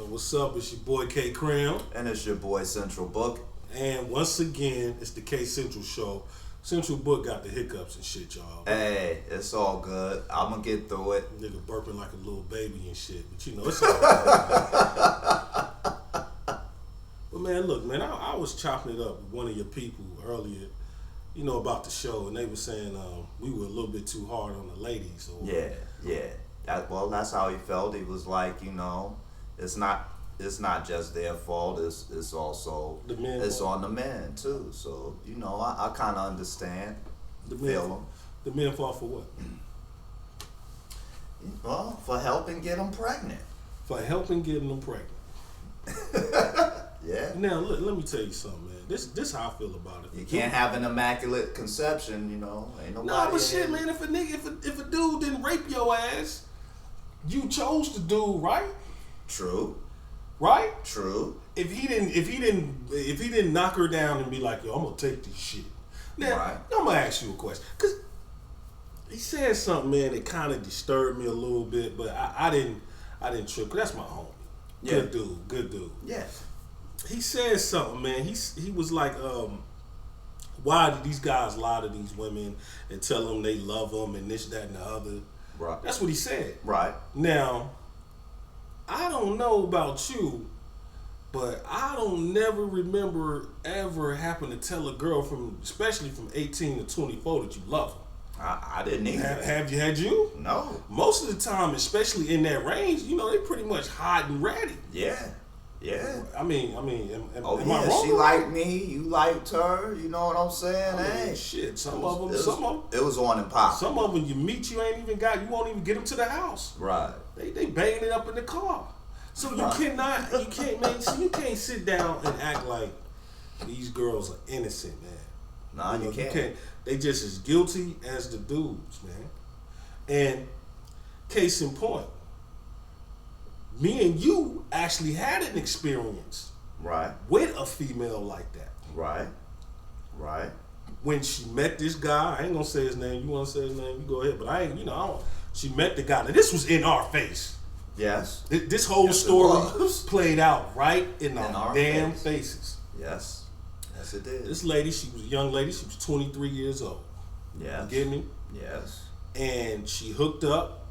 What's up? It's your boy K Cram. And it's your boy Central Book. And once again, it's the K Central Show. Central Book got the hiccups and shit, y'all. Hey, it's all good. I'm gonna get through it. Nigga burping like a little baby and shit. But you know, it's all good. But man, look, man, I was chopping it up with one of your people earlier, you know, about the show. And they were saying we were a little bit too hard on the ladies. Or, Yeah. That's how he felt. He was like, you know, it's not just their fault. It's also on the men too. So you know, I kind of understand. The men fault for what? Well, for helping get them pregnant. For helping getting them pregnant. Yeah. Now let me tell you something, man. This how I feel about it. You can't have an immaculate conception, you know. Ain't nobody. Nah, but shit, man. If a dude didn't rape your ass, you chose the dude, right? True. Right? True. If he didn't knock her down and be like, yo, I'm gonna take this shit. Now, right. I'm gonna ask you a question, cause he said something, man, that kind of disturbed me a little bit, but I didn't trip. Cause that's my homie. Yeah. Good dude. Yeah. He said something, man. He was like, why do these guys lie to these women and tell them they love them and this, that, and the other? Right. That's what he said. Right. Now, I don't know about you, but I don't never remember ever having to tell a girl especially from 18 to 24 that you love them. I didn't either. Had you? No. Most of the time, especially in that range, you know, they pretty much hot and ready. Yeah. I mean, am I wrong? She liked me, you liked her. You know what I'm saying? Hey, shit. Some it was on and pop. Some of them you meet, you won't even get them to the house. Right. They banging it up in the car. So you can't sit down and act like these girls are innocent, man. Nah, you can't. They just as guilty as the dudes, man. And case in point, me and you actually had an experience, right, with a female like that. Right. When she met this guy, I ain't gonna say his name. You wanna say his name? You go ahead. But I don't. She met the guy. Now this was in our face. Yes. This whole story played out right in our damn faces. Yes, it did. This lady, she was a young lady. She was 23 years old. Yeah. You get me? Yes. And she hooked up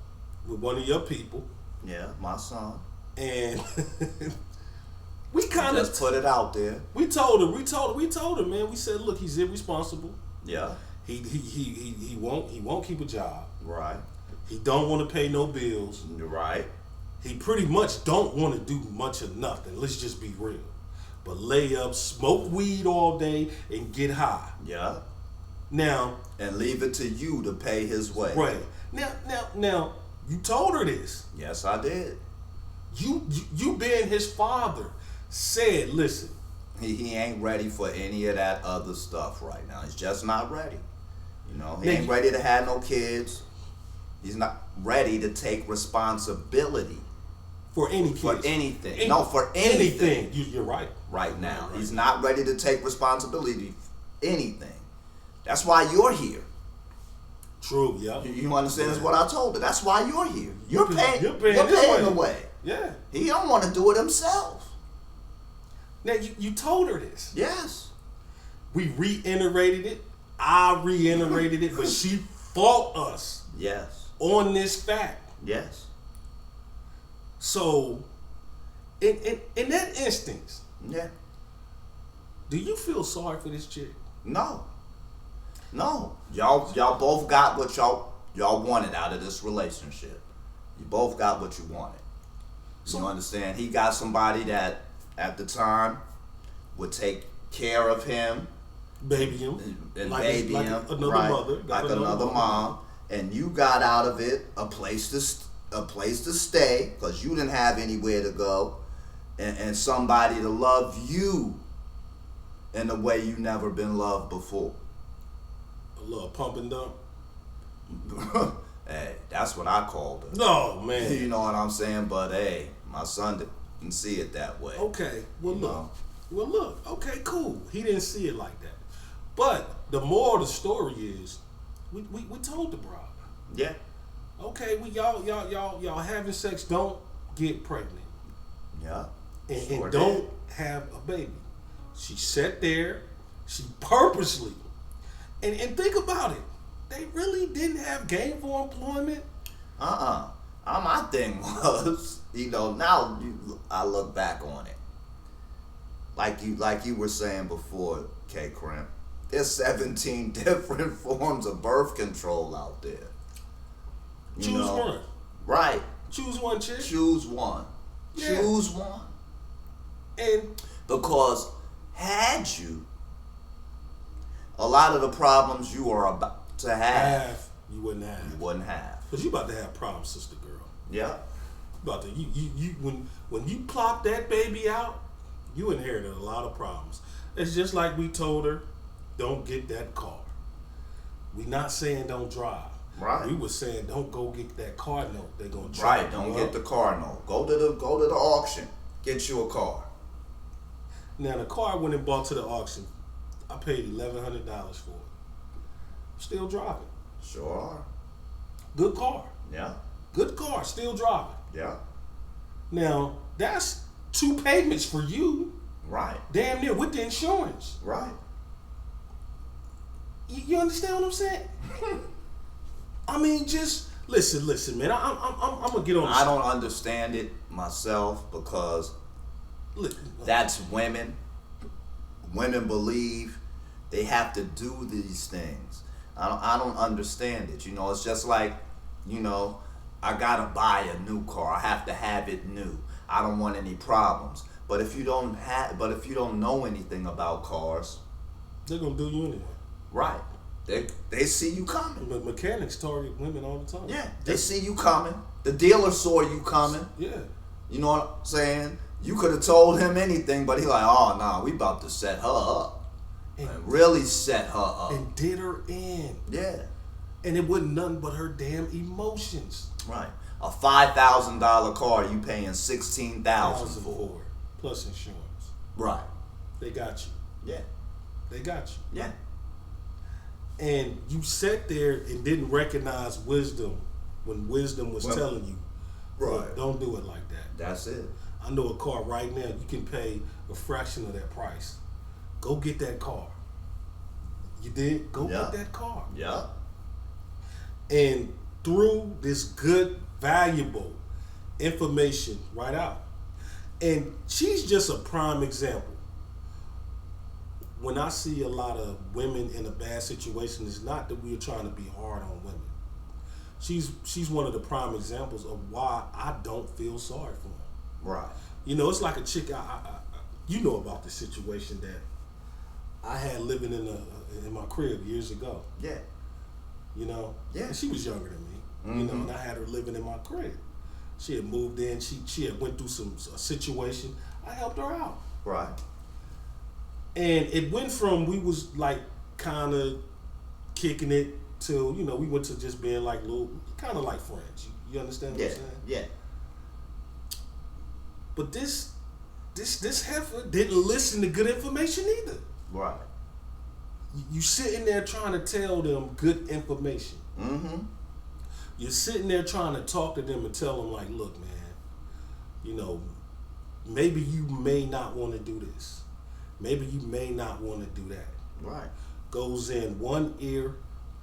with one of your people. Yeah, my son. And we kind of put it out there. We told her, man. We said, look, he's irresponsible. Yeah. He won't keep a job. Right. He don't want to pay no bills. Right. He pretty much don't want to do much of nothing. Let's just be real. But lay up, smoke weed all day, and get high. Yeah. Now. And leave it to you to pay his way. Right. Now. You told her this. Yes, I did. You being his father said, listen. He ain't ready for any of that other stuff right now. He's just not ready. You know, he ain't ready to have no kids. He's not ready to take responsibility. For any kids. For anything. For anything. You're right. Right now. Right. He's not ready to take responsibility for anything. That's why you're here. True, yeah. You understand? Is what I told her. That's why you're here. You're paying the way. Yeah. He don't want to do it himself. Now, you told her this. Yes. We reiterated it. I reiterated it, but she fought us. Yes. On this fact. Yes. So, in that instance, yeah. Do you feel sorry for this chick? No. Y'all both got what y'all wanted out of this relationship. You both got what you wanted. You understand? He got somebody that at the time would take care of him, baby him, and like baby him, another right? Mother, like another mom, and you got out of it a place to stay because you didn't have anywhere to go, and somebody to love you in a way you never been loved before. A little pump and dump. Hey, that's what I called her. No, man. You know what I'm saying? But hey, my son didn't see it that way. Okay. Well, look. Okay, cool. He didn't see it like that. But the moral of the story is, we told the bride. Yeah. Okay, y'all having sex. Don't get pregnant. Yeah. And don't have a baby. She sat there. She purposely. And think about it. They really didn't have gainful employment. My thing was, now I look back on it. Like you were saying before, K. Crimp, there's 17 different forms of birth control out there. Choose one. Right. Choose one, chick. Choose one. Yeah. Choose one. And because had you, a lot of the problems you are about to have, you wouldn't have. You wouldn't have. Because you about to have problems, sister girl. Yeah. About to when you plop that baby out, you inherited a lot of problems. It's just like we told her, don't get that car. We not saying don't drive. Right. We were saying don't go get that car note. They're gonna try. Right. Don't get the car note. Go to the auction. Get you a car. Now the car I went and bought to the auction, I paid $1,100 for it. Still driving. Sure are. Good car. Yeah. Good car. Still driving. Yeah. Now that's 2 payments for you. Right. Damn near with the insurance. Right. You understand what I'm saying? I mean, just listen, man. I'm gonna get on. I don't understand it myself because that's women. Women believe they have to do these things. I don't understand it. It's just like, I gotta buy a new car. I have to have it new. I don't want any problems. But if you don't know anything about cars, they're gonna do you anyway. Right. They see you coming. But mechanics target women all the time. Yeah. They see you coming. The dealer saw you coming. Yeah. You know what I'm saying? You could have told him anything, but he like, oh nah, we about to set her up. And really set her up. And did her in. Yeah. And it wasn't nothing but her damn emotions. Right. A $5,000 car you paying $16,000 for. Plus insurance. Right. They got you. Yeah. They got you. Yeah. And you sat there and didn't recognize wisdom when wisdom was telling you, right, don't do it like that. That's it. I know a car right now, you can pay a fraction of that price. Go get that car. You did? Go get that car. Yeah. And through this good, valuable information right out. And she's just a prime example. When I see a lot of women in a bad situation, it's not that we're trying to be hard on women. She's one of the prime examples of why I don't feel sorry for them. Right. It's like a chick. You know about the situation that I had living in my crib years ago. Yeah. Yeah. And she was younger than me. Mm-hmm. And I had her living in my crib. She had moved in. She had went through a situation. I helped her out. Right. And it went from we was like kind of kicking it to we went to just being like little kind of like friends. You understand what I'm saying? Yeah. But this heifer didn't listen to good information either. Right. You sitting there trying to tell them good information. Mm-hmm. You're sitting there trying to talk to them and tell them like, look, man, maybe you may not want to do this. Maybe you may not want to do that. Right. Goes in one ear,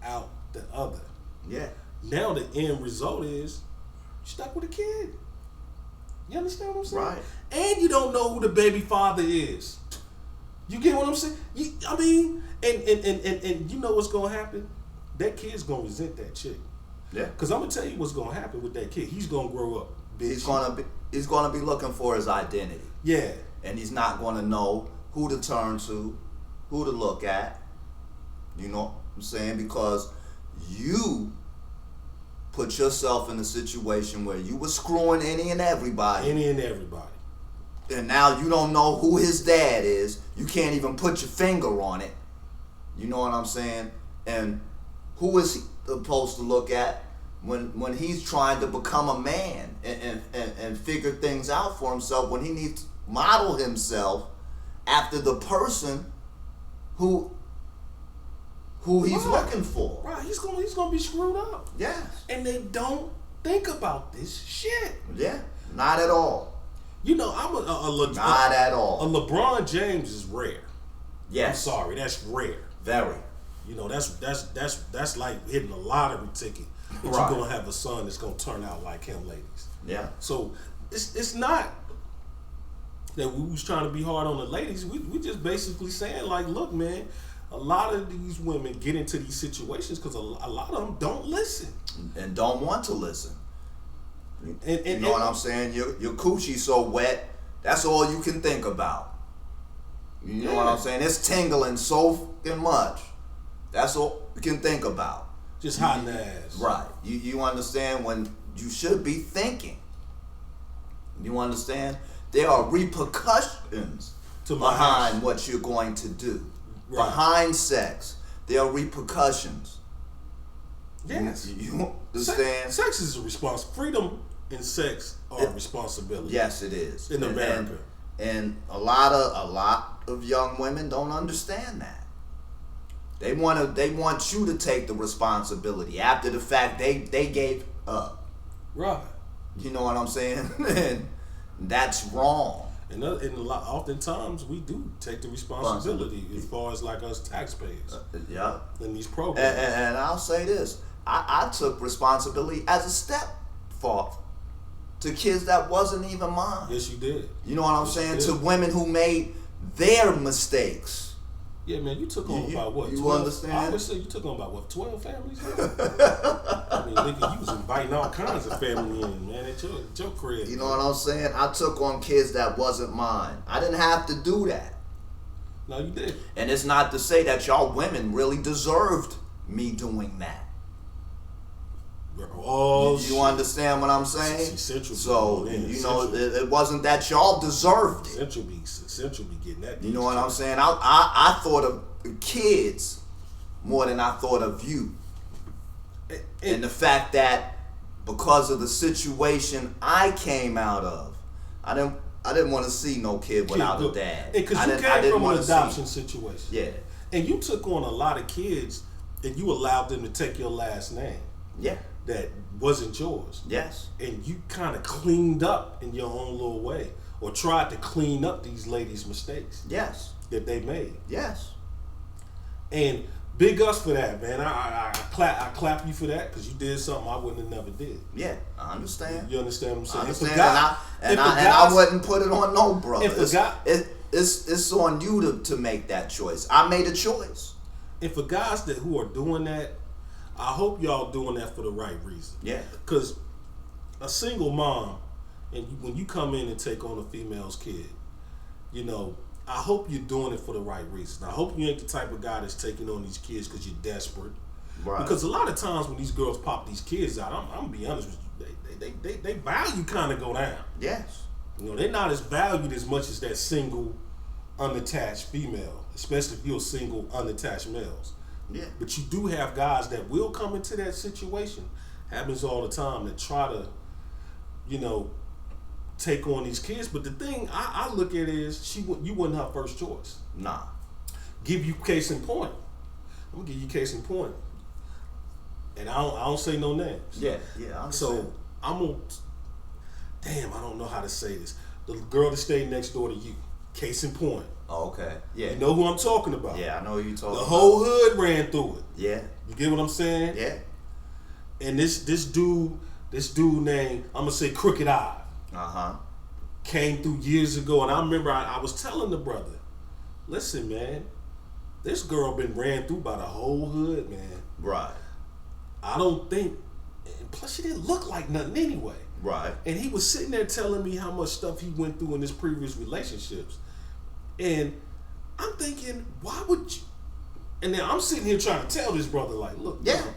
out the other. Yeah. Now the end result is you're stuck with a kid. You understand what I'm saying? Right. And you don't know who the baby father is. You get what I'm saying? And you know what's gonna happen? That kid's gonna resent that chick. Yeah. Because I'm gonna tell you what's gonna happen with that kid. He's gonna grow up. He's gonna be looking for his identity. Yeah. And he's not gonna know who to turn to, who to look at. You know what I'm saying? Because you put yourself in a situation where you were screwing any and everybody. And now you don't know who his dad is. You can't even put your finger on it. You know what I'm saying? And who is he supposed to look at when he's trying to become a man and figure things out for himself, when he needs to model himself after the person who he's looking for. Right, he's gonna be screwed up. Yeah. And they don't think about this shit. Yeah, not at all. You know, I'm Not at all. A LeBron James is rare. Yes. I'm sorry, that's rare. Very. You know, that's like hitting a lottery ticket. That Right. you're gonna have a son that's gonna turn out like him, ladies. Yeah. So it's not that we was trying to be hard on the ladies. We just basically saying like, look, man, a lot of these women get into these situations because a lot of them don't listen And don't want to listen. And You know what I'm saying? Your coochie so wet, that's all you can think about. You know what I'm saying? It's tingling so fucking much. That's all you can think about. Just hot in the ass. Right. You understand when you should be thinking. You understand? There are repercussions behind what you're going to do. Right. Behind sex, there are repercussions. Yes. You understand? Sex is a response. Freedom and sex are a responsibility. Yes, it is. In America. And a lot of young women don't understand that. They want you to take the responsibility after the fact they gave up. Right. You know what I'm saying? And that's wrong. And oftentimes we do take the responsibility as far as like us taxpayers. Yeah. In these programs. And I'll say this: I took responsibility as a stepfather to kids that wasn't even mine. Yes, you did. You know what I'm saying? To women who made their mistakes. Yeah, man, you took on about what? You 12? understand? I would say you took on about what, 12 families? I mean, nigga, you was inviting all kinds of family in, man, at your crib. You know what I'm saying? I took on kids that wasn't mine. I didn't have to do that. No, you did. And it's not to say that y'all women really deserved me doing that. Oh, you understand what I'm saying? So, you know, it wasn't that y'all deserved it. Central be getting that. You know what I'm saying? I thought of kids more than I thought of you. And the fact that because of the situation I came out of, I didn't want to see no kid without a dad. Because you came from an adoption situation. Yeah. And you took on a lot of kids and you allowed them to take your last name. Yeah. That wasn't yours. Yes. And you kind of cleaned up in your own little way, or tried to clean up these ladies' mistakes. Yes. That they made. Yes. And big us for that, man. I clap you for that because you did something I wouldn't have never did. Yeah, I understand. You understand what I'm saying? I understand. And I wouldn't put it on no brother. It's on you to make that choice. I made a choice. And for guys who are doing that, I hope y'all doing that for the right reason. Yeah. Because a single mom, and when you come in and take on a female's kid, you know, I hope you're doing it for the right reason. I hope you ain't the type of guy that's taking on these kids because you're desperate. Right. Because a lot of times when these girls pop these kids out, I'm gonna be honest with you, they value kind of go down. Yes. You know, they're not as valued as much as that single, unattached female, especially if you're single, unattached males. Yeah. But you do have guys that will come into that situation. Happens all the time, that try to, you know, take on these kids. But the thing I look at is you wasn't her first choice. Nah. Give you case in point. I'm gonna give you case in point. And I don't say no names. Yeah, yeah. So I'm gonna. Damn, I don't know how to say this. The girl that stayed next door to you. Case in point. Oh, okay. Yeah. You know who I'm talking about. Yeah, I know who you're talking about. The whole hood ran through it. Yeah. You get what I'm saying? Yeah. And this dude named, I'm gonna say Crooked Eye. Came through years ago, and I remember I was telling the brother, listen, man, this girl been ran through by the whole hood, man. Right. I don't think, and plus she didn't look like nothing anyway. Right. And he was sitting there telling me how much stuff he went through in his previous relationships. And I'm thinking, why would you? And then I'm sitting here trying to tell this brother, like, look, yeah, man,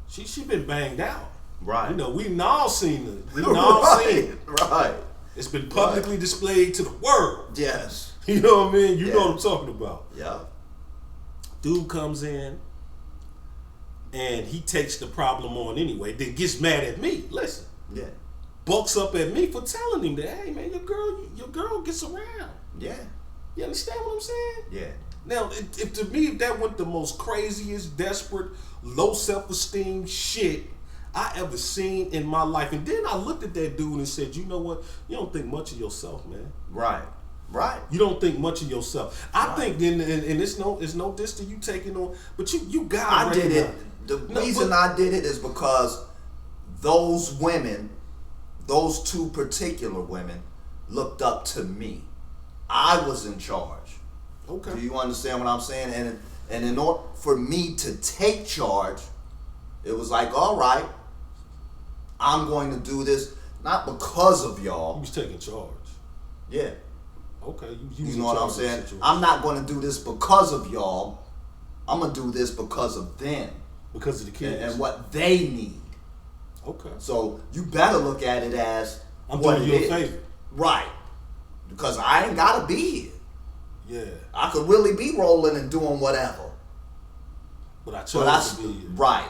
she been banged out. Right. You know, we've all seen it. We've all seen it. Right. It's been publicly displayed to the world. Yes. You know what I mean? You know what I'm talking about. Yeah. Dude comes in and he takes the problem on anyway. Then gets mad at me. Listen. Yeah. Bucks up at me for telling him that, hey man, your girl gets around. Yeah. You understand what I'm saying? Yeah. Now, if to me, if that went the most craziest, desperate, low self-esteem shit I ever seen in my life. And then I looked at that dude and said, you know what? You don't think much of yourself, man. Right. You don't think much of yourself. I think, and it's no diss to you taking on, but you got. I did it. The reason I did it is because those women, those two particular women, looked up to me. I was in charge. Okay. Do you understand what I'm saying? And in order for me to take charge, it was like, all right, I'm going to do this not because of y'all. You was taking charge. Yeah. Okay. You know what I'm saying? I'm not going to do this because of y'all. I'm going to do this because of them. Because of the kids. And what they need. Okay. So you better look at it as I'm what doing it you a is. favor. Right. Because I ain't got to be here. Yeah. I could really be rolling and doing whatever. But I chose to be here. Right.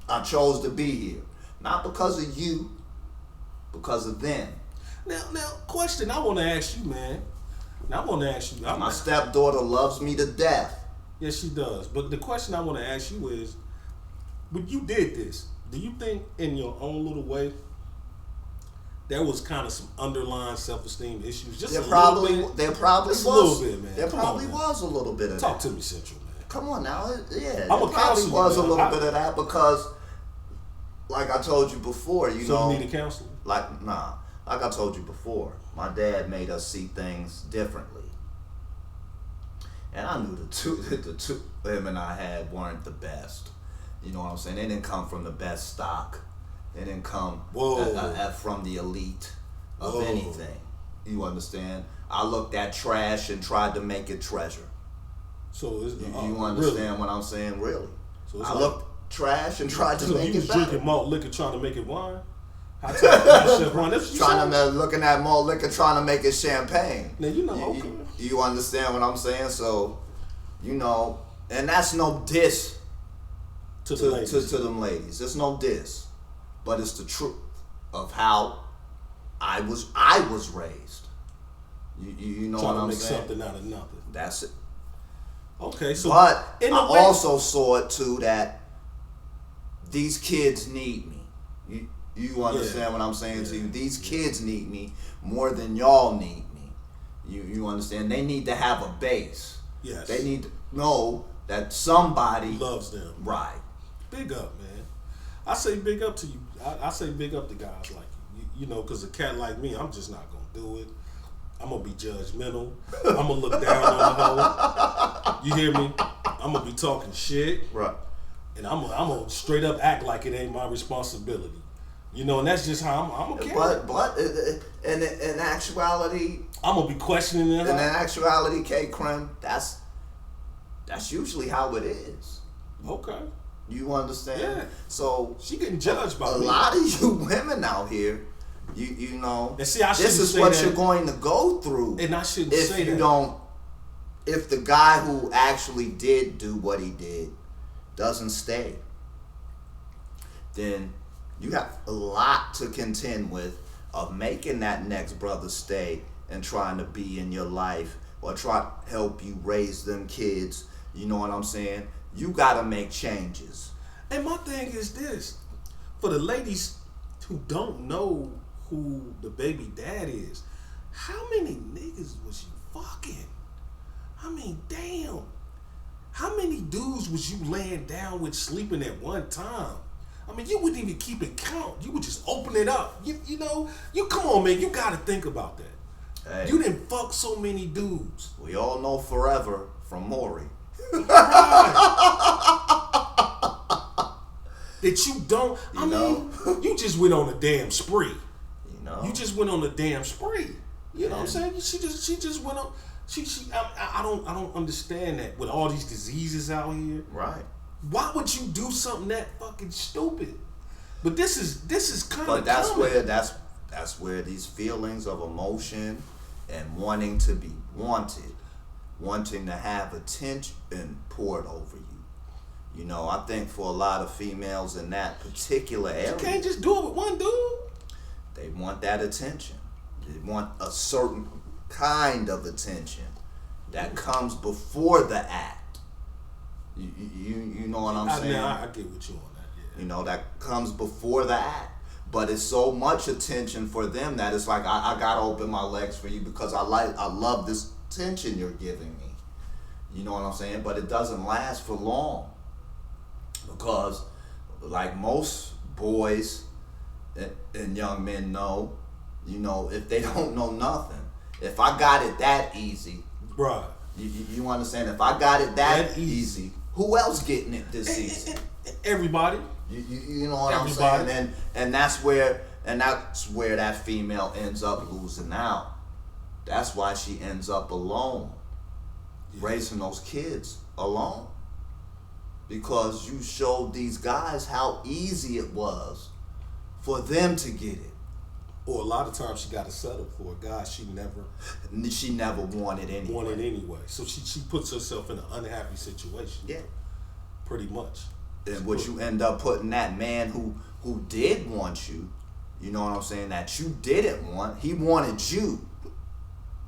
I chose to be here. Not because of you, because of them. Now, question I want to ask you, man. Now, I want to ask you. My stepdaughter loves me to death. Yes, she does. But the question I want to ask you is, when you did this, do you think in your own little way, there was kind of some underlying self-esteem issues? Just There a probably little bit? there probably Just was. a little bit, man. There Come probably on, man. was a little bit of Talk that. to me, Central, man. Come on now, yeah. I'm There a probably counselor, was a man. little bit of that because, like I told you before, you So know, you need a counselor? like I told you before, my dad made us see things differently, and I knew the two him and I had weren't the best. You know what I'm saying? They didn't come from the best stock. They didn't come from the elite of anything. You understand? I looked at trash and tried to make it treasure. So it's, you understand what I'm saying? Really? So I looked trash and tried to make you it was better. drinking malt liquor trying to make it wine? How Chef Ron? That's what you Trying said? to looking at malt liquor, trying to make it champagne. Now you know. You understand what I'm saying? So, you know, and that's no diss to them ladies. It's no diss, but it's the truth of how I was raised. You know what I'm saying? Trying to make something out of nothing. That's it. Okay, so but I also saw it too that these kids need me. You understand what I'm saying to you? These kids need me more than y'all need me. You understand? They need to have a base. Yes. They need to know that somebody loves them. Right. Big up, man. I say big up to you. I say big up to guys like you. You know, because a cat like me, I'm just not gonna do it. I'm gonna be judgmental. I'm gonna look down on the hoe. You hear me? I'm gonna be talking shit. Right. And I'm gonna straight up act like it ain't my responsibility. You know, and that's just how I'm a cat. But in actuality, I'm gonna be questioning it. In actuality, K-Creme, that's usually how it is. Okay. You understand? Yeah. So she getting judged by a me. lot of you women out here. You know, and see, this is what you're going to go through. And I shouldn't if say you that. don't. If the guy who actually did do what he did doesn't stay, then you have a lot to contend with of making that next brother stay and trying to be in your life or try to help you raise them kids. You know what I'm saying? You got to make changes. And my thing is this. For the ladies who don't know who the baby dad is, how many niggas was you fucking? I mean, damn. How many dudes was you laying down with sleeping at one time? I mean, you wouldn't even keep it count. You would just open it up. You know, come on, man. You got to think about that. Hey, you didn't fuck so many dudes. We all know Forever from Maury. Right. That you don't. I mean, you just went on a damn spree. You know, you just went on a damn spree. You know what I'm saying? She just went on. I don't understand that with all these diseases out here. Right. Why would you do something that fucking stupid? But this is kind of. But that's where these feelings of emotion and wanting to be wanted, wanting to have attention poured over you. You know, I think for a lot of females in that particular area, you can't just do it with one dude. They want that attention. They want a certain kind of attention that comes before the act. You know what I'm saying? I get what you on that. that comes before the act. But it's so much attention for them that it's like I gotta open my legs for you because I love this attention you're giving me. You know what I'm saying? But it doesn't last for long because, like most boys and young men know, if they don't know nothing, if I got it that easy, bruh, you understand? If I got it that easy, who else getting it this season? Everybody. You know what I'm saying? And that's where that female ends up losing out. That's why she ends up alone, raising those kids alone. Because you showed these guys how easy it was for them to get it. Or a lot of times she got to settle for a guy she never wanted anyway. So she puts herself in an unhappy situation. Yeah. Pretty much. And what you end up putting that man who did want you, you know what I'm saying, that you didn't want, he wanted you.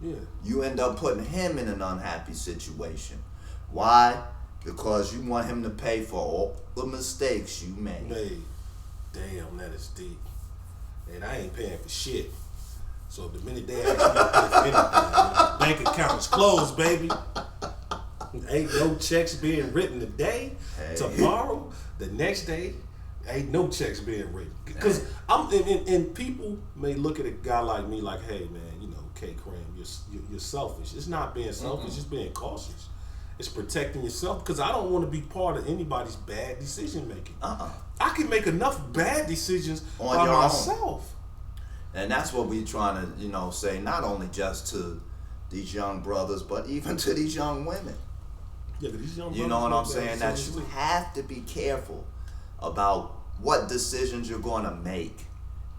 Yeah. You end up putting him in an unhappy situation. Why? Because you want him to pay for all the mistakes you made. Damn, that is deep. And I ain't paying for shit. So the minute they ask me to pay for anything, bank account is closed, baby. Ain't no checks being written today, tomorrow, the next day, ain't no checks being written. Because and people may look at a guy like me like, hey man, K-Cram, you're selfish. It's not being selfish, it's being cautious. It's protecting yourself because I don't want to be part of anybody's bad decision making. I can make enough bad decisions by myself. And that's what we trying to, say, not only just to these young brothers, but even to these young women. Yeah, these young brothers, you know what I'm saying? That you have to be careful about what decisions you're going to make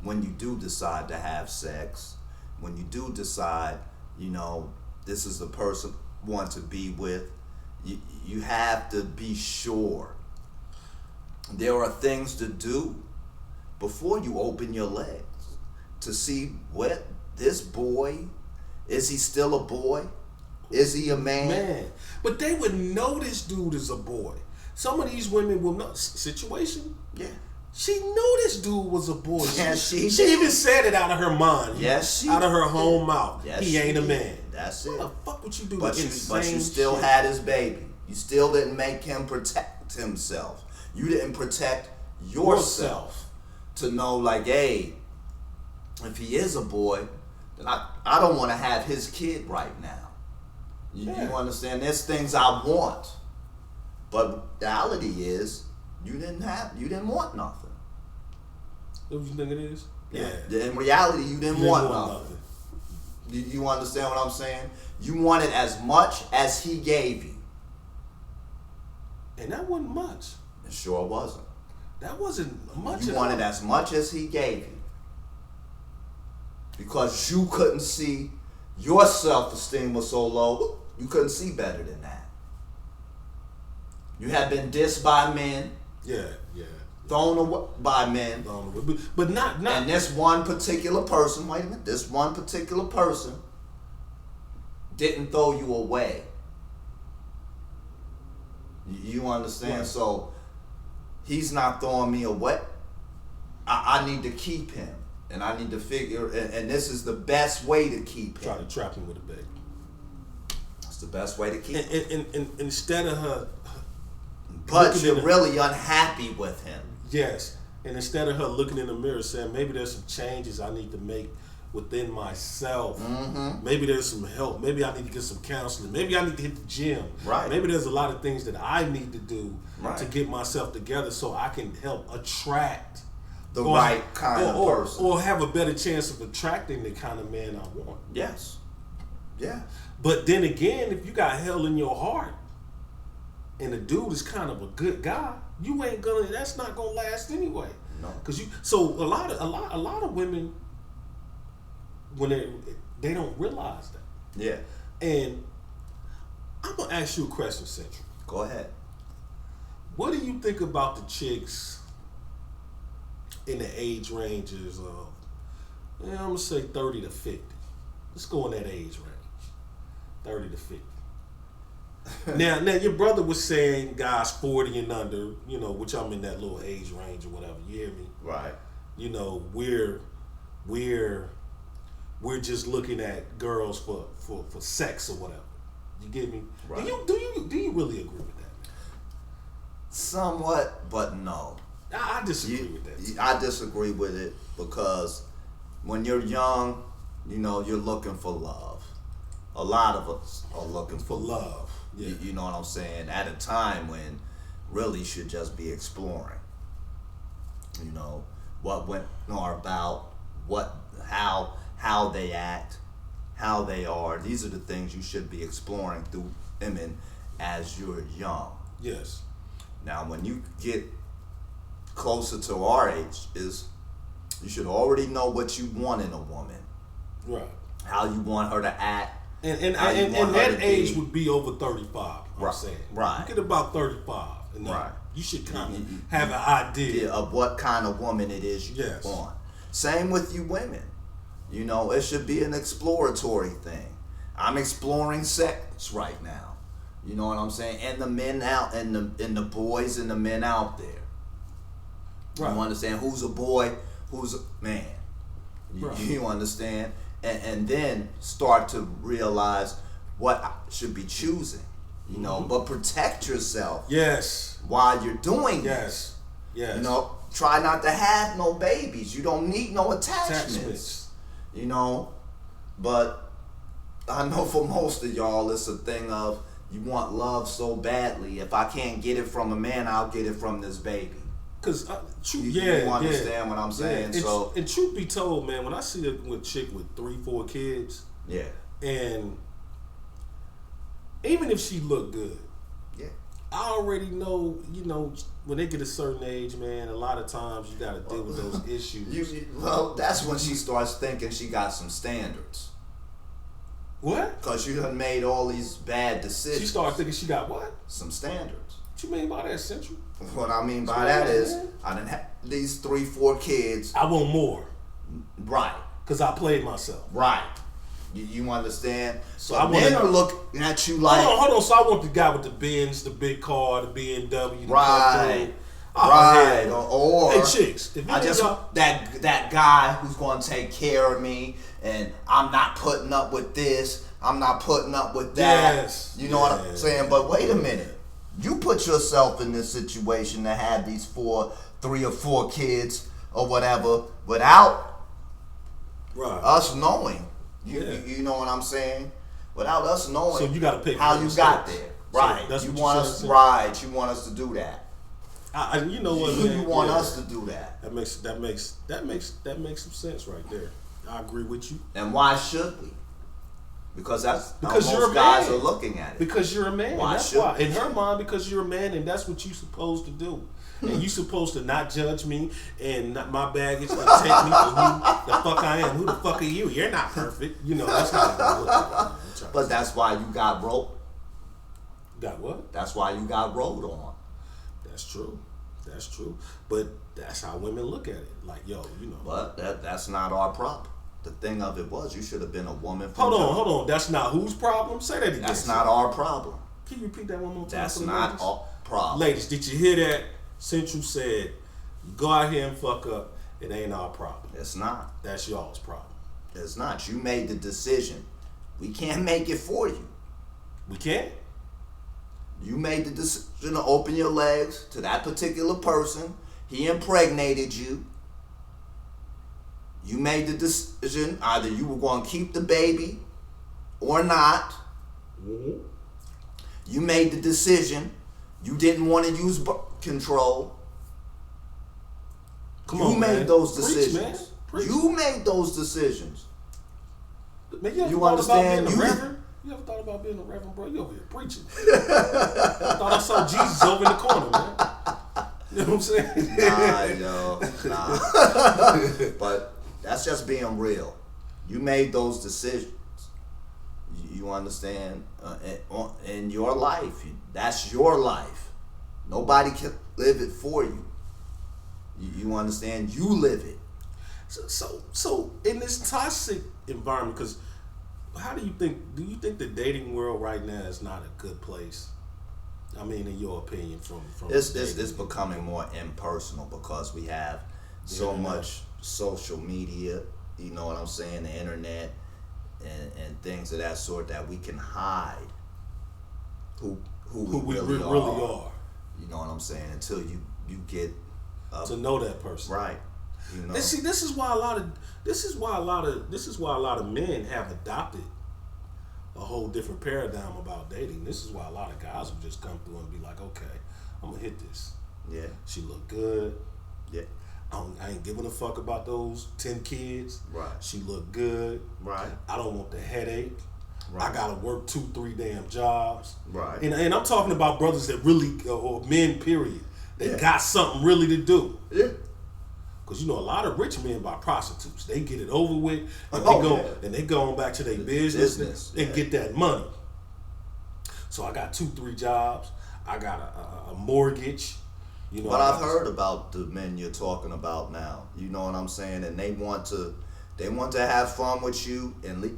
when you do decide to have sex, when you do decide, this is the person you want to be with. You have to be sure. There are things to do before you open your legs to see what this boy, is he still a boy? Is he a man? But they would know this dude is a boy. Some of these women will know. Situation? Yeah. She knew this dude was a boy. Yeah, she even said it out of her mind. Yes, out of her own mouth. Yes, he ain't a man. That's it. What the fuck would you do? But you still had his baby. You still didn't make him protect himself. You didn't protect yourself to know, like, hey, if he is a boy, then I don't want to have his kid right now. You understand? There's things I want, but reality is you didn't want nothing. What you think it is? Yeah. In reality, you didn't want nothing. You understand what I'm saying? You wanted as much as he gave you. And that wasn't much. It sure wasn't. That wasn't much. You wanted as much as he gave you. Because you couldn't see, your self-esteem was so low, you couldn't see better than that. You had been dissed by men. Yeah. Thrown away by men. But not. And this one particular person, wait a minute, this one particular person didn't throw you away. You understand? Right. So he's not throwing me away. I need to keep him. And I need to figure, and this is the best way to keep him. Try to trap him with a baby. That's the best way to keep him. And instead of her... But you're really unhappy with him. Yes. And instead of her looking in the mirror saying, maybe there's some changes I need to make within myself. Mm-hmm. Maybe there's some help. Maybe I need to get some counseling. Maybe I need to hit the gym. Right. Maybe there's a lot of things that I need to do to get myself together so I can help attract the right kind of person. Or have a better chance of attracting the kind of man I want. Yes. Yeah. But then again, if you got hell in your heart and the dude is kind of a good guy, that's not gonna last anyway. No. So a lot of women, when they don't realize that. Yeah. And I'm gonna ask you a question, Central. Go ahead. What do you think about the chicks in the age ranges of, I'm gonna say 30 to 50? Let's go in that age range, 30 to 50. Now your brother was saying guys 40 and under, you know, which I'm in that little age range or whatever. You hear me? Right. You know, we're just looking at girls for sex or whatever. You get me? Right. Do you really agree with that? Somewhat, but no. I disagree with that. I disagree with it because when you're young, you know, you're looking for love. A lot of us are looking for love. Yeah. You know what I'm saying? At a time when really you should just be exploring. You know, what women are about, how they act, how they are. These are the things you should be exploring through women as you're young. Yes. Now, when you get closer to our age, you should already know what you want in a woman. Right. How you want her to act. And that age would be over 35. I'm saying. Right. You get about 35. And right. You should kind of have an idea of what kind of woman it is you want. Same with you women. You know, it should be an exploratory thing. I'm exploring sex right now. You know what I'm saying? And the men out, and the boys and the men out there. Right. You understand who's a boy, who's a man. You understand? And then start to realize what I should be choosing. You know, but protect yourself. Yes. While you're doing this. Yes. You know, try not to have no babies. You don't need no attachments. You know, but I know for most of y'all, it's a thing of you want love so badly. If I can't get it from a man, I'll get it from this baby. Cause you understand what I'm saying? Yeah. And truth be told, man, when I see a chick with 3-4 kids, and even if she look good, I already know, you know, when they get a certain age, man, a lot of times you got to deal with those issues. Well, that's when she starts thinking she got some standards. What? Because you done made all these bad decisions. She started thinking she got what? Some standards. What you mean by that, Central? What I mean by that is, I done had these 3-4 kids. I want more. Right. Because I played myself. Right. You understand? So men are looking at you like... Hold on. So I want the guy with the Benz, the big car, the BMW. Right. Right. Or hey, chicks. If I just that guy who's going to take care of me, and I'm not putting up with this. I'm not putting up with that. Yes. You know what I'm saying? But wait a minute. You put yourself in this situation to have these 3 or 4 kids or whatever without us knowing. You know what I'm saying? Without us knowing, so you gotta pick how you got there. Right. So you want us right. You want us to do that. You know what, man? You want us to do that. That makes some sense right there. I agree with you. And why should we? Because that's how because most guys are looking at it. Because you're a man. Why that's why. In her mind, because you're a man, and that's what you're supposed to do. And you're supposed to not judge me and not my baggage and take me for who the fuck I am. Who the fuck are you? You're not perfect. You know, that's how I look. But that's why you got rolled. Got what? That's why you got rolled on. That's true. That's true. But that's how women look at it. Like, yo, you know. But that's not our problem. The thing of it was, you should have been a woman. Hold on. That's not whose problem? Say that again. That's not our problem. Can you repeat that one more time? That's not our problem. Ladies, did you hear that? Central said, go out here and fuck up. It ain't our problem. It's not. That's y'all's problem. It's not. You made the decision. We can't make it for you. We can't? You made the decision to open your legs to that particular person. He impregnated you. You made the decision. Either you were going to keep the baby or not. Mm-hmm. You made the decision. You didn't want to use birth control. You made those decisions. You made those decisions. Man, you understand? You ever thought about being a reverend, bro? You over here preaching. I thought I saw Jesus over in the corner, man. You know what I'm saying? Nah. But that's just being real. You made those decisions. You understand? In your life. That's your life. Nobody can live it for you. You understand? You live it. So in this toxic environment, because How do you think? Do you think the dating world right now is not a good place? I mean, in your opinion, from it's becoming more impersonal because we have so much social media. You know what I'm saying? The internet and things of that sort that we can hide who we really are. You know what I'm saying? Until you get to know that person, right? You know. And see, this is why a lot of men have adopted a whole different paradigm about dating. This is why a lot of guys will just come through and be like, okay, I'm gonna hit this. Yeah. She look good. Yeah. I ain't giving a fuck about those 10 kids. Right. She look good. Right. I don't want the headache. Right. I gotta work 2-3 damn jobs. Right. And I'm talking about brothers that really, or men period, that got something really to do. Yeah. Cause you know a lot of rich men buy prostitutes. They get it over with, and they go on back to their business and get that money. So I got 2-3 jobs. I got a mortgage. You know. But I've heard about the men you're talking about now. You know what I'm saying? And they want to have fun with you and leave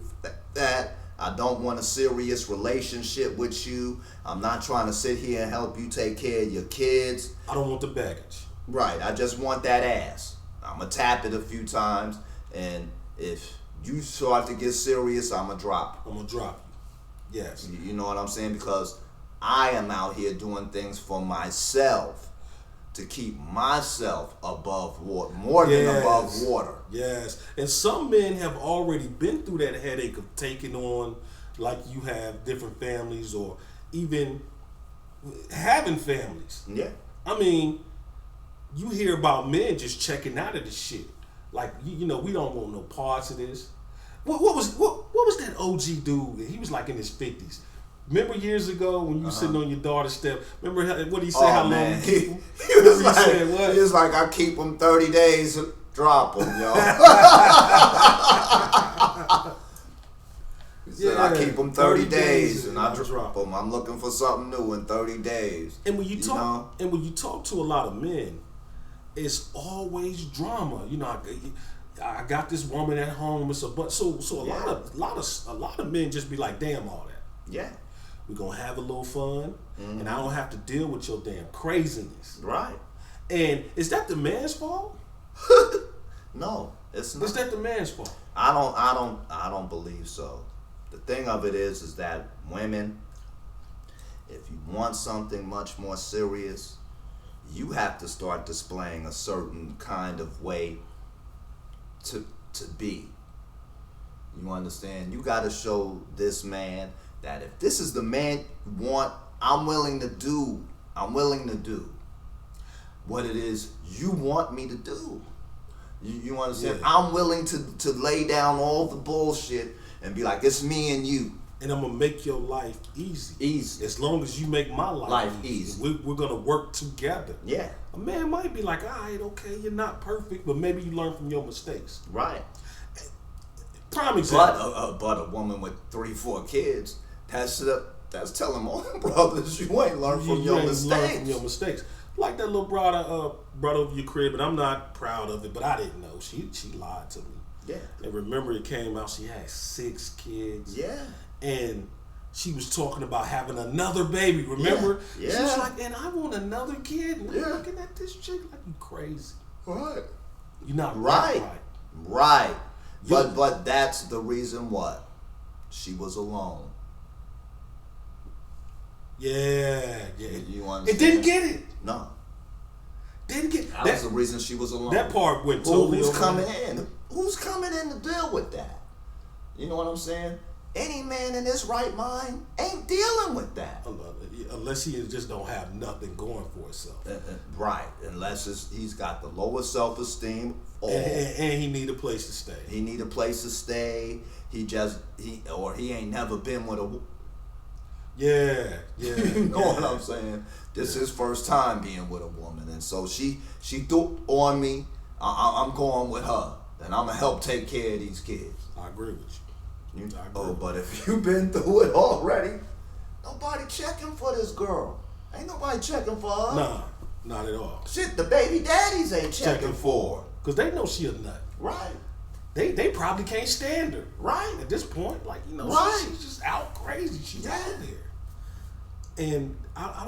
that. I don't want a serious relationship with you. I'm not trying to sit here and help you take care of your kids. I don't want the baggage. Right. I just want that ass. I'm going to tap it a few times, and if you start to get serious, I'm going to drop you. I'm going to drop you. Yes. You know what I'm saying? Because I am out here doing things for myself to keep myself above water, more than above water. Yes. And some men have already been through that headache of taking on, like you have, different families or even having families. Yeah. I mean, you hear about men just checking out of this shit. Like, you know, we don't want no parts of this. What was that OG dude? He was like in his 50s. Remember years ago when you were sitting on your daughter's step? Remember what did he say? How long you keep him? He was like, I keep him 30 days, drop him, yo. He said, I keep them 30 days and I drop them. I'm looking for something new in 30 days. And when you talk to a lot of men, it's always drama. You know, I got this woman at home. So a lot of men just be like, damn all that. Yeah. We're gonna have a little fun, and I don't have to deal with your damn craziness. Right. And is that the man's fault? No, it's not. Is that the man's fault? I don't believe so. The thing of it is that women, if you want something much more serious, you have to start displaying a certain kind of way to be. You understand? You got to show this man that if this is the man you want, I'm willing to do what it is you want me to do. You understand? Yeah. I'm willing to lay down all the bullshit and be like, it's me and you. And I'm going to make your life easy. Easy. As long as you make my life easy. We're going to work together. Yeah. A man might be like, all right, okay, you're not perfect, but maybe you learn from your mistakes. Right. Prime example. But a woman with 3-4 kids, that's telling all brothers you ain't learned from your mistakes. Like that little brother of your crib, and I'm not proud of it, but I didn't know. She lied to me. Yeah. And remember, it came out she had 6 kids. Yeah. And she was talking about having another baby. Remember? Yeah. She was like, and I want another kid. And I'm looking at this chick like, you crazy. Right. You're not right. But that's the reason what? She was alone. Yeah. You understand? It didn't get it. No. Didn't get that was the reason she was alone. That part went totally Who's coming in? Who's coming in to deal with that? You know what I'm saying? Any man in his right mind ain't dealing with that. Unless he just don't have nothing going for himself. Right. Unless he's got the lowest self-esteem. And he need a place to stay. He need a place to stay. He ain't never been with a... Yeah. You know what I'm saying? This is his first time being with a woman. And so she threw on me. I'm going with her. And I'm going to help take care of these kids. I agree with you. But if you've been through it already, nobody checking for this girl. Ain't nobody checking for her. Nah, not at all. Shit, the baby daddies ain't checking for her. Because they know she a nut. Right. they probably can't stand her. Right. At this point, like, you know, Right. she's just out crazy. She's out there. And I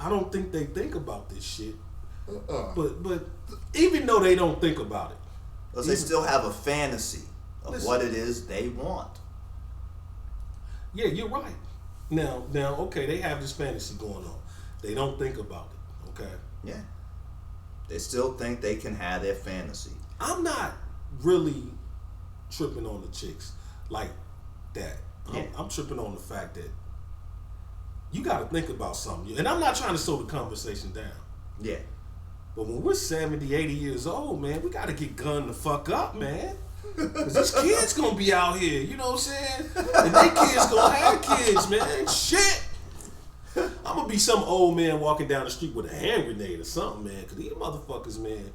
don't think they think about this shit. But even though they don't think about it, because they still have a fantasy of Listen. what it is they want. yeah, you're right. Now, okay, they have this fantasy going on. They don't think about it. Okay. Yeah. They still think they can have their fantasy. I'm not really tripping on the chicks like that. Yeah. I'm tripping on the fact that you got to think about something. And I'm not trying to slow the conversation down. Yeah. But when we're 70, 80 years old, man, we got to get gunned the fuck up, man. Because these kids going to be out here, you know what I'm saying? And they kids going to have kids, man. Shit. I'm going to be some old man walking down the street with a hand grenade or something, man. Because these motherfuckers, man,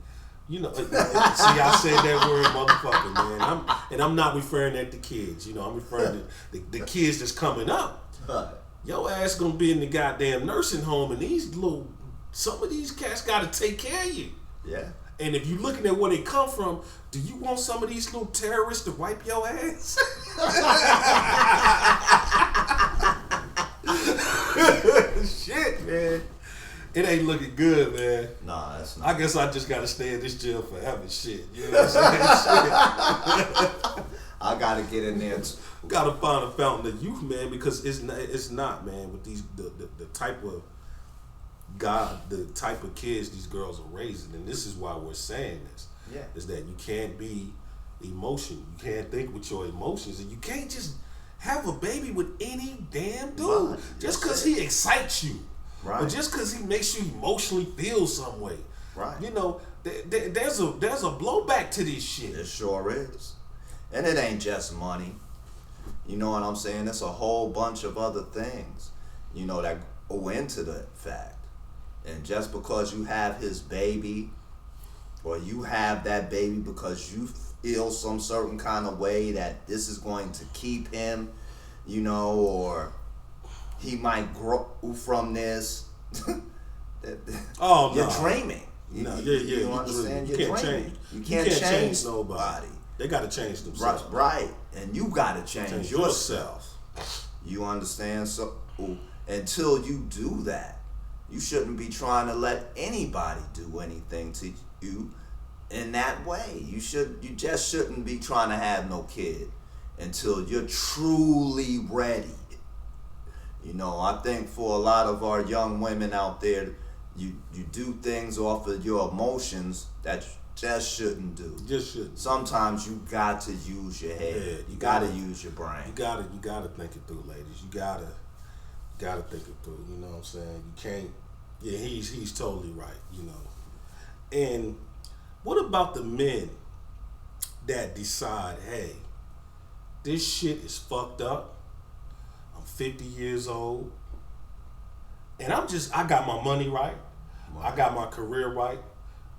you know, see, I said that word motherfucker, man. I'm not referring at the kids. You know, I'm referring to the kids that's coming up. Your ass going to be in the goddamn nursing home, and some of these cats got to take care of you. Yeah. And if you're looking at where they come from, do you want some of these little terrorists to wipe your ass? Shit, man. It ain't looking good, man. Nah, that's not. I guess I just gotta stay in this jail forever. Shit. You know what I'm saying? Shit. I gotta get in there. Gotta find a fountain of youth, man, because it's not, man, with these the type of the type of kids these girls are raising, and this is why we're saying this. Yeah. Is that you can't be emotional. You can't think with your emotions, and you can't just have a baby with any damn dude Right. just because he excites you, Right. or just because he makes you emotionally feel some way. Right. You know, there's a blowback to this shit. It sure is. And it ain't just money. You know what I'm saying? It's a whole bunch of other things, you know, that go into the fact. And just because you have his baby, or you have that baby because you feel some certain kind of way that this is going to keep him, you know, or he might grow from this. Oh, you're no. dreaming. No, You understand? You You're can't dreaming. change. You can't change nobody. They got to change themselves. Right. And you got to change yourself. yourself. You understand? So until you do that, you shouldn't be trying to let anybody do anything to you in that way. You just shouldn't be trying to have no kid until you're truly ready. You know, I think for a lot of our young women out there, you do things off of your emotions that you just shouldn't do. Just shouldn't. Sometimes you got to use your head. Yeah, you gotta use your brain. You gotta think it through, ladies. You gotta think it through. You know what I'm saying? You can't. Yeah, he's totally right. You know. And what about the men that decide, hey, this shit is fucked up. I'm 50 years old, and I got my money right. I got my career right.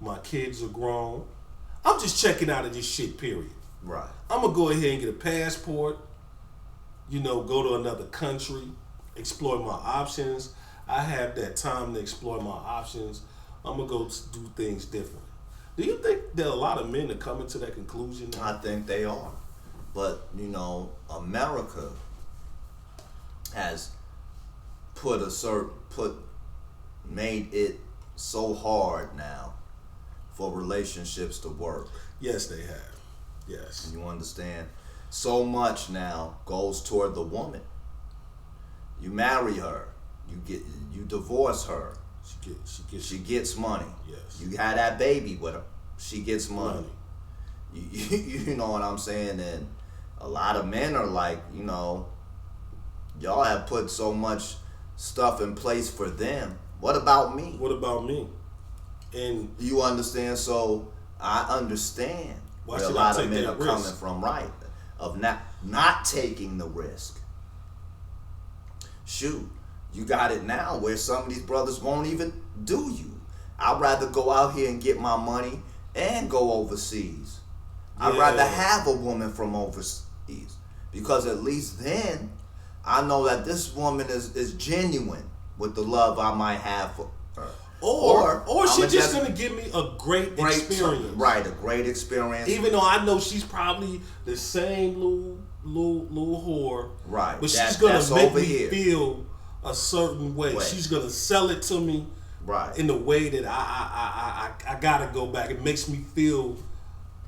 My kids are grown. I'm just checking out of this shit, period. Right. I'm going to go ahead and get a passport, you know, go to another country, explore my options. I have that time to explore my options. I'm going to go do things different. Do you think that a lot of men are coming to that conclusion now? I think they are. But, you know, America has made it so hard now for relationships to work. Yes, they have. Yes. You understand? So much now goes toward the woman. You marry her, you divorce her. She gets money. Yes. You had that baby with her. She gets money. You know what I'm saying? And a lot of men are like, you know, y'all have put so much stuff in place for them. What about me? What about me? And you understand? So I understand why where a should lot I of take men that are risk? coming from, right? Of not taking the risk. Shoot, you got it now where some of these brothers won't even do you. I'd rather go out here and get my money and go overseas. I'd rather have a woman from overseas, because at least then I know that this woman is genuine with the love I might have for her. Or she's just gonna give me a great experience. Right, a great experience. Even though I know she's probably the same little whore. Right. But she's gonna make me feel a certain way. She's gonna sell it to me. Right. In the way that I gotta go back. It makes me feel,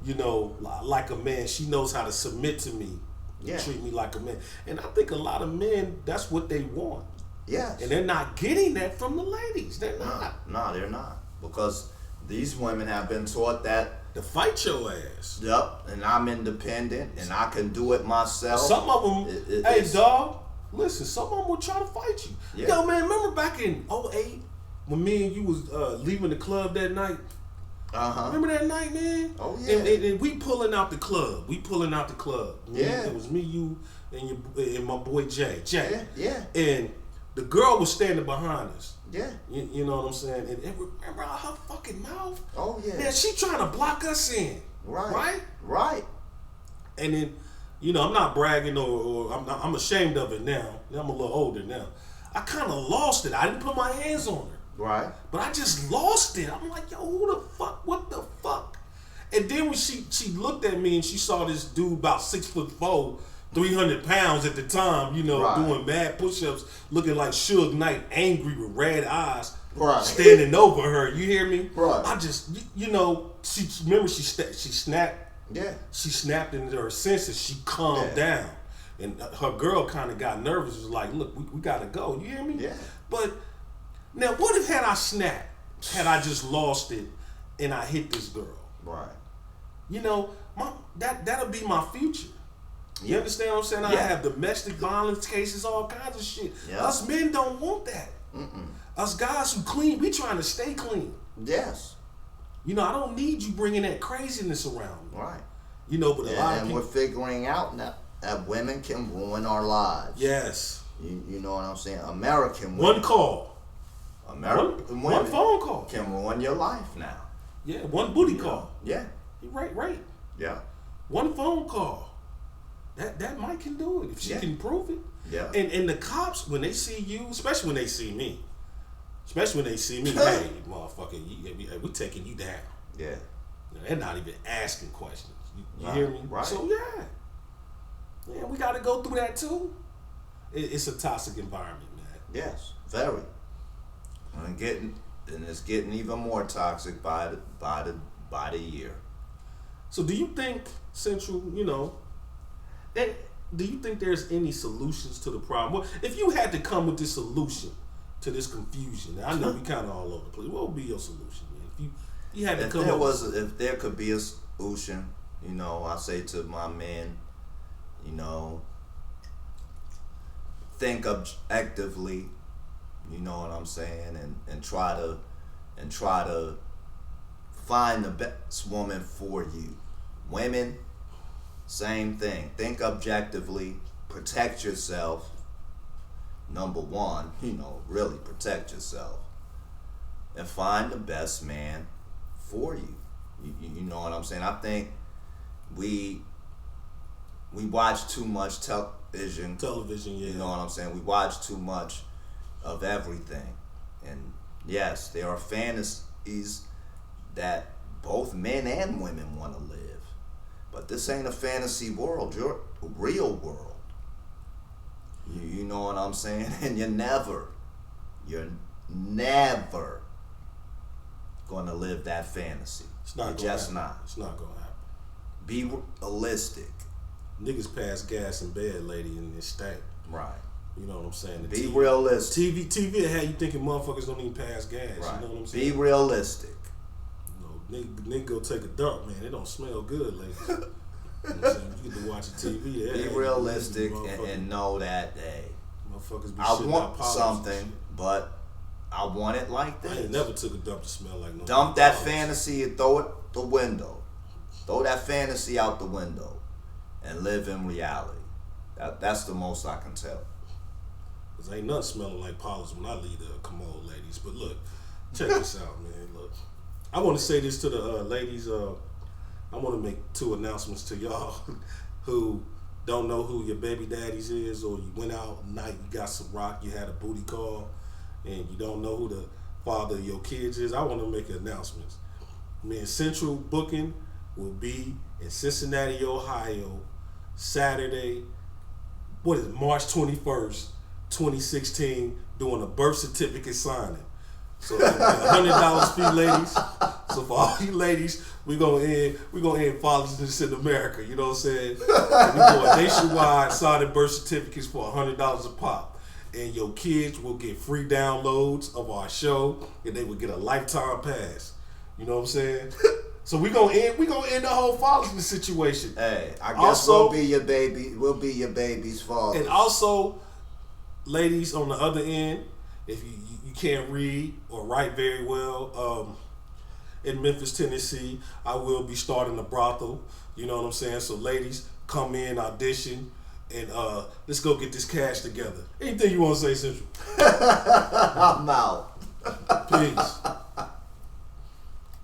like a man. She knows how to submit to me. Yeah. Treat me like a man. And I think a lot of men, that's what they want. Yes. And they're not getting that from the ladies. They're not. No, they're not. Because these women have been taught that to fight your ass. Yep. And I'm independent and I can do it myself. Some of them, hey dog, listen, some of them will try to fight you. Yeah. Yo man, remember back in 2008 when me and you was leaving the club that night? Remember that night, man? Oh yeah. And we pulling out the club. Yeah. It was me, you, and my boy Jay. Yeah. And the girl was standing behind us. Yeah. You know what I'm saying? And remember her fucking mouth? Oh yeah. Man, she trying to block us in. Right. And then, I'm not bragging or I'm ashamed of it now. I'm a little older now. I kind of lost it. I didn't put my hands on her. Right. But I just lost it. I'm like, yo, who the fuck? What the fuck? And then when she looked at me and she saw this dude about 6'4", 300 pounds at the time, doing mad push-ups, looking like Suge Knight, angry with red eyes, standing over her. You hear me? Right. I just, she snapped. Yeah. She snapped into her senses. She calmed down. And her girl kind of got nervous. Was like, look, we got to go. You hear me? Yeah. But now, what if had I snapped? Had I just lost it and I hit this girl? Right. That'll be my future. You understand what I'm saying? I have domestic violence cases, all kinds of shit. Yeah. Us men don't want that. Us guys who clean, we trying to stay clean. Yes. I don't need you bringing that craziness around me. Right. But a lot of people... And we're figuring out now that women can ruin our lives. Yes. You know what I'm saying? American women. One call. American women. One phone call. Can ruin your life now. Yeah, one booty call. Yeah. Right. Yeah. One phone call. That might can do it if she can prove it. Yeah. And the cops, when they see you, especially when they see me, hey, motherfucker, we taking you down. Yeah. They're not even asking questions. You Right. hear me? Right. So yeah, we got to go through that too. It's a toxic environment, man. Yes, very. And it's getting even more toxic by the year. So do you think Central, do you think there's any solutions to the problem? Well, if you had to come with this solution to this confusion, I know we kind of all over the place. What would be your solution, man? If you had to if there could be a solution, I say to my men, think objectively, you know what I'm saying, and try to find the best woman for you. Women, same thing. Think objectively, protect yourself. Number one, really protect yourself. And find the best man for you. You know what I'm saying? I think we watch too much television. Yeah. You know what I'm saying? We watch too much of everything. And yes, there are fantasies that both men and women want to live. But this ain't a fantasy world. You're a real world. You know what I'm saying? And you're never gonna live that fantasy. It's not You're gonna just happen. not. It's not gonna happen. Be realistic. Niggas pass gas in bed, lady, and it stank. Right. You know what I'm saying? Be realistic. TV had you thinking motherfuckers don't even pass gas. Right. You know what I'm saying? Be realistic. Nigga go take a dump, man. It don't smell good, ladies. You know what I'm saying? You get to watch the TV. Be realistic and know that, hey, motherfuckers be I shitting want out polish something, but I want it like this. I ain't never took a dump to smell like no. Dump that fantasy and throw it the window. Throw that fantasy out the window and live in reality. That's the most I can tell. Cause ain't nothing smelling like polish when I leave the commode, ladies. But look, check this out, man. Look, I want to say this to the ladies. I want to make 2 announcements to y'all who don't know who your baby daddies is, or you went out at night, you got some rock, you had a booty call, and you don't know who the father of your kids is, I want to make announcements. Me and Central Booking will be in Cincinnati, Ohio, Saturday, March 21st, 2016, doing a birth certificate signing. So $100 for you ladies. So for all you ladies, we gonna end fatherlessness in America. You know what I'm saying? We going nationwide signing birth certificates for $100 a pop, and your kids will get free downloads of our show, and they will get a lifetime pass. You know what I'm saying? So we gonna end the whole fatherlessness situation. Hey, I guess we'll be your baby's father. And also, ladies on the other end, if you can't read or write very well, in Memphis, Tennessee, I will be starting a brothel. You know what I'm saying? So ladies, come in, audition, and let's go get this cash together. Anything you want to say, Central? I'm out. Peace.